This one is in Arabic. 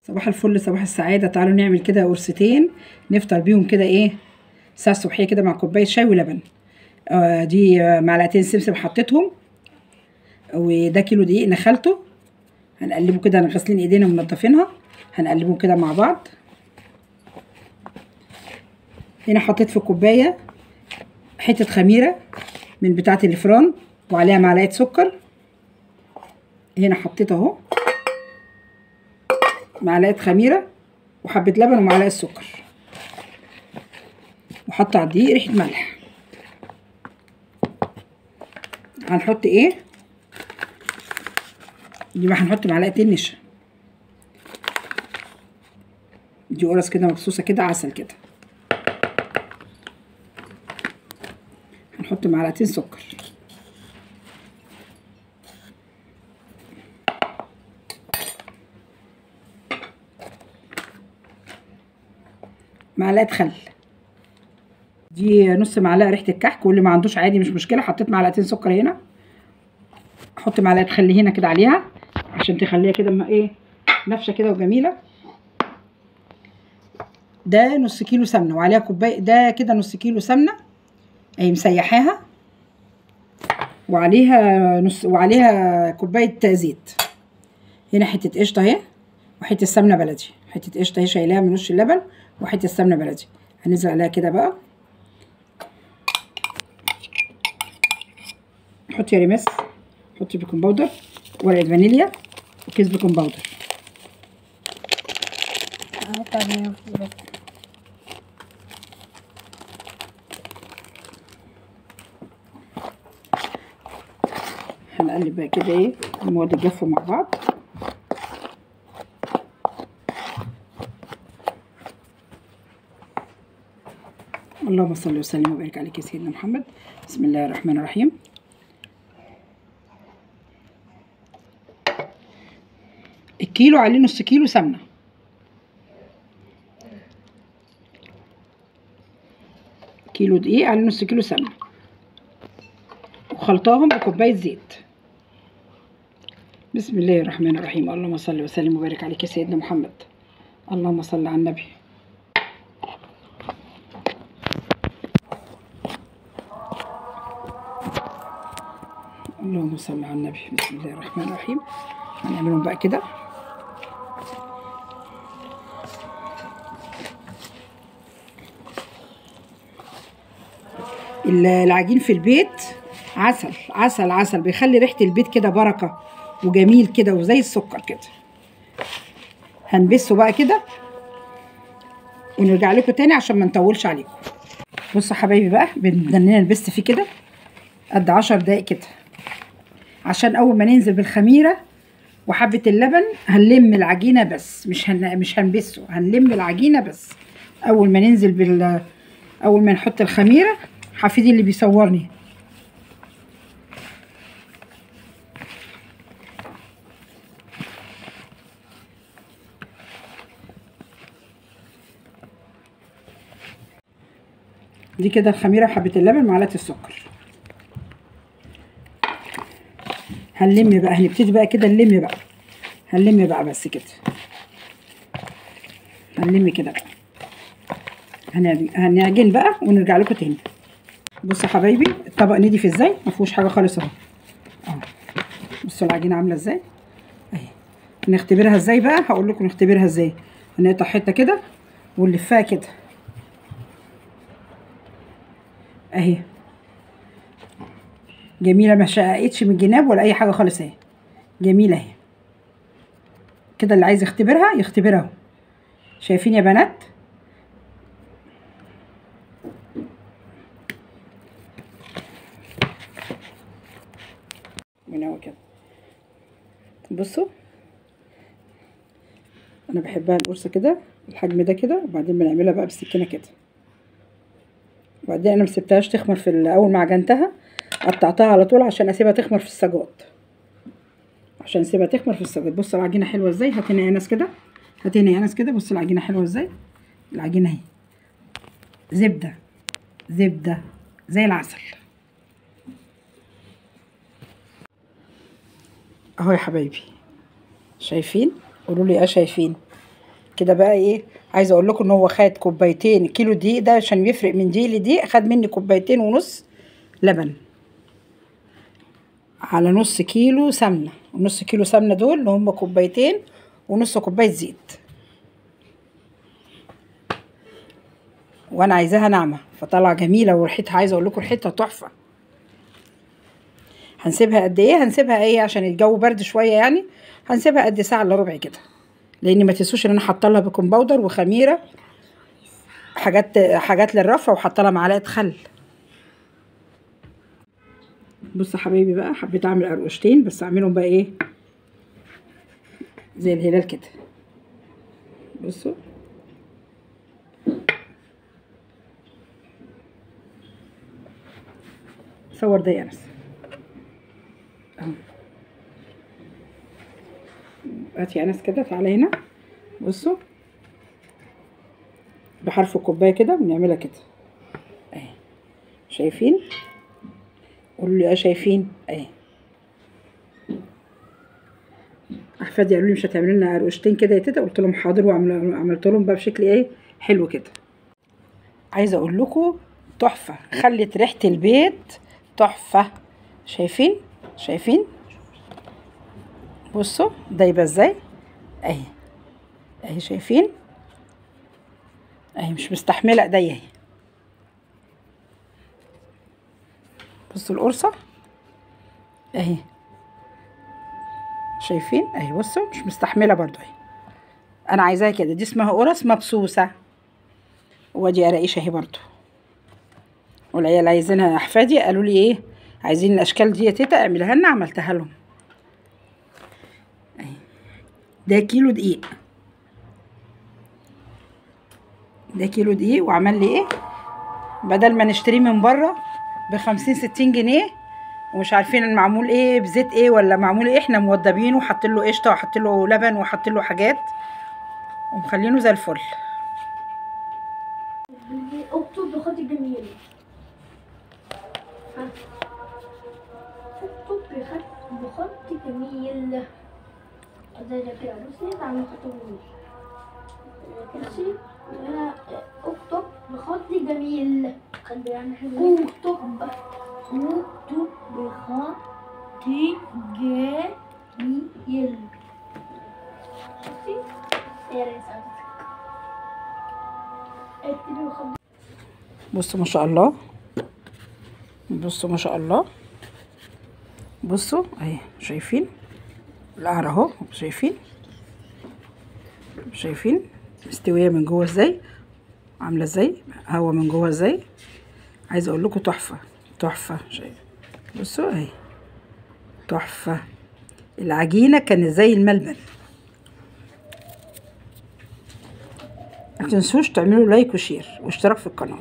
صباح الفل، صباح السعادة. تعالوا نعمل كده قرصتين نفطر بيهم كده الساعة الصبحية كده مع كوباية شاي ولبن. دي معلقتين سمسم حطيتهم، وده كيلو دقيق نخلته. هنقلبه كده، غاسلين ايدينا ومنضفينها. هنقلبهم كده مع بعض. هنا حطيت في كوباية حتة خميرة من بتاعة الفران وعليها معلقة سكر. هنا حطيت اهو معلقة خميرة وحبة لبن ومعلقة سكر، وحط على الدقيق ريحة ملح. هنحط دي بقى هنحط معلقتين نشا. دي قرص كده مبسوسة كده عسل كده. هنحط معلقتين سكر، معلقة خل. دي نص معلقة ريحة الكحك، واللي ما عندوش عادي مش مشكلة. حطيت معلقتين سكر هنا. احط معلقة خل هنا كده عليها عشان تخليها كده نافشة كده وجميلة. ده نص كيلو سمنة وعليها كوباية، ده كده نص كيلو سمنة اهي مسيحاها، وعليها كوباية زيت. هنا حتة قشطة اهي، وحتة سمنة بلدي. حتة قشطة اهي شايلاها من وش اللبن، وحتة سمنة بلدي. هننزل عليها كده بقى. نحط يا ريماس، حطي بيكنج باودر، ورقة فانيليا، وكيس بيكنج باودر. هنقلب بقى كده المواد الجافة مع بعض. اللهم صل وسلم وبارك عليك يا سيدنا محمد. بسم الله الرحمن الرحيم. الكيلو عليه نص كيلو سمنة. كيلو دقيق عليه نص كيلو سمنة، وخلطاهم بكوباية زيت. بسم الله الرحمن الرحيم. اللهم صل وسلم وبارك عليك يا سيدنا محمد. اللهم صل على النبي. اللهم صل على النبي. بسم الله الرحمن الرحيم. هنعملهم بقى كده. العجين في البيت عسل عسل عسل، بيخلي ريحة البيت كده بركة وجميل كده وزي السكر كده. هنبسه بقى كده ونرجع لكم تاني عشان ما نطولش عليكم. بصوا حبايبي بقى، بدنا نبس فيه كده قد 10 دقايق كده، عشان اول ما ننزل بالخميره وحبه اللبن هنلم العجينه بس، مش هنبسه، هنلم العجينه بس. اول ما ننزل اول ما نحط الخميره. حفيدي اللي بيصورني. دي كده الخميره وحبه اللبن ومعلقه السكر. هنلم بقى، هنبتدي بقى كده هنلم بقى بس كده. هنلم كده بقى، هنعجن بقى ونرجع لكم تاني. بصوا يا حبايبي الطبق نضيف ازاي، ما فيهوش حاجه خالص اهو. بصوا العجينه عامله ازاي اهي. نختبرها ازاي بقى، هقول لكم نختبرها ازاي. هنقطع حته كده ونلفها كده اهي، جميله، ما شققتش من الجناب ولا اي حاجه خالص اهي، جميله اهي كده. اللي عايز يختبرها يختبرها اهو. شايفين يا بنات؟ من اهو كده. بصوا انا بحبها القرصه كده الحجم ده كده، وبعدين بنعملها بقى بالسكينه كده. وبعدين انا مسبتهاش تخمر في اول ما عجنتها، قطعتها على طول عشان اسيبها تخمر في السجاد. بصوا العجينه حلوه ازاي. هات هنا يا انس كده، هات هنا يا انس كده. بصوا العجينه حلوه ازاي. العجينه اهي زبده زي العسل اهو يا حبايبي. شايفين؟ قولوا لي شايفين؟ كده بقى ايه، عايزه اقول لكم ان هو خد كوبايتين. كيلو دقيق ده عشان بيفرق من دقيق لدقيق، خد مني كوبايتين ونص لبن على نص كيلو سمنه. ونص كيلو سمنه دول اللي هم كوبايتين ونص كوبايه زيت. وانا عايزاها ناعمه فطالعه جميله وريحتها، عايزه اقول لكم ريحتها تحفه. هنسيبها قد ايه؟ هنسيبها ايه عشان الجو برد شويه يعني، هنسيبها قد ساعه الا ربع كده. لان ما تنسوش ان انا حاطه لها بيكنج باودر وخميره، حاجات للرفع، وحاطه لها معلقه خل. بصوا حبايبي بقى، حبيت اعمل قرقشتين بس اعملهم بقى ايه زي الهلال كده. بصوا صور ده يا انس اهو. هاتي يا انس كده، تعالى هنا. بصوا بحرف الكوبايه كده بنعملها كده اهي. شايفين؟ قولوا لي شايفين اهي. احفادي قالوا لي مش هتعملي لنا قرقشتين كده يا تيتا؟ قلت لهم حاضر، وعملت لهم بقى بشكل ايه حلو كده. عايزه اقول لكم تحفه، خلت ريحه البيت تحفه. شايفين؟ شايفين؟ بصوا دايبه ازاي اهي اهي. شايفين اهي؟ مش مستحمله ايديا اهي. بصوا القرصه اهي. شايفين اهي؟ بصوا مش مستحمله برضو اهي. انا عايزاها كده، دي اسمها قرص مبسوسه. وادي قراقيش اهي برضو. والعيال عايزينها، احفادي قالوا لي ايه عايزين الاشكال دي يا تيتا اعملها لنا، عملتها لهم اهي. ده كيلو دقيق، ده كيلو دقيق. وعمل لي ايه؟ بدل ما نشتريه من بره ب50 60 جنيه ومش عارفين المعمول ايه بزيت ايه ولا معمول ايه، احنا موضبينه وحاطين له قشطه وحاطين له لبن وحاطين له حاجات ومخلينه زي الفل. اكتب بخط جميل. اكتب بخط جميل. زي كده بصي تعمل خط جميل. بصي اكتب بخط جميل. خلي يعني حلو. اكتب بخط جميل. شفتي؟ يا ريت اكتبي بخط. بصوا ما شاء الله، بصوا ما شاء الله. بصوا اهي. شايفين القعر اهو؟ شايفين؟ شايفين مستويه من جوه ازاي، عامله ازاي هوا من جوه ازاي. عايزه اقول لكم تحفه تحفه. بصوا اهي تحفه. العجينه كانت زي الملبن. ما تنسوش تعملوا لايك وشير واشتراك في القناه.